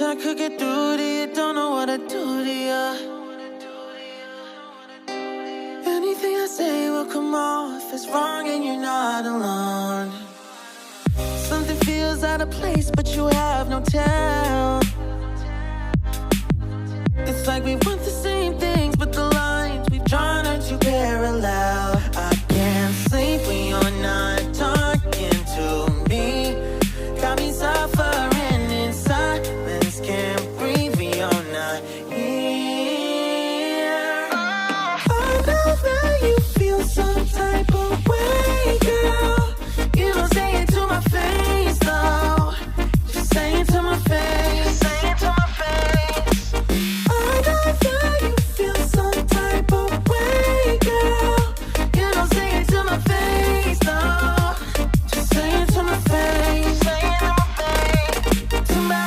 I could get through to you, don't know what I'd do to you. Anything I say will come off as wrong and you're not alone. Something feels out of place, but you have no tell. It's like we want the same things, but the lines we've drawn are too parallel. I can't sleep when you're not talking to me. Got me suffering in silence, can't breathe when you're not here. I know that you feel some type of way, girl. You don't say it to my face, though. Just say it to my face. Say it to my face. I know that you feel some type of way, girl. You don't say it to my face, though. Just say it to my face. Say it to my face. To my.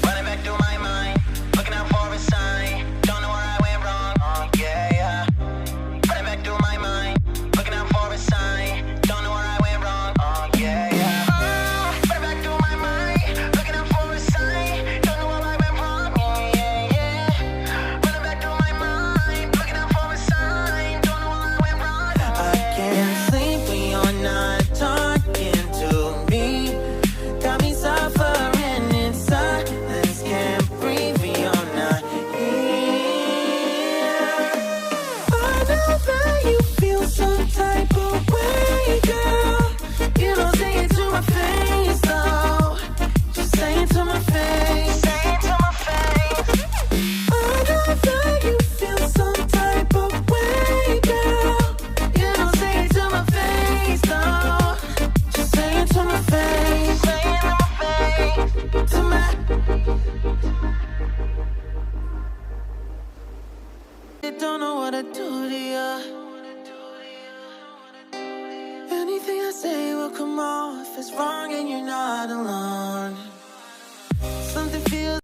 Running back through my mind, looking out for a sign. Don't know where I went wrong. Oh yeah, yeah. Running back through my mind, looking out for a sign. Don't know where I went wrong. Oh yeah, yeah. Running back through my mind, looking out for a sign. Don't know where I went wrong. Oh yeah, yeah. Running back through my mind, looking out for a sign. Don't know where I went wrong. I can't sleep when you're not talking to me. Got me suffering in silence, can't breathe when you're not here. I know that you feel some type of way, girl. You don't say it to my face, though. Just say it to my face. Say it to my face. I know that you feel some type of way, girl. You don't say it to my face, though. Just say it to my face. Say it to my face. To my. You don't know what I do to you. Anything I say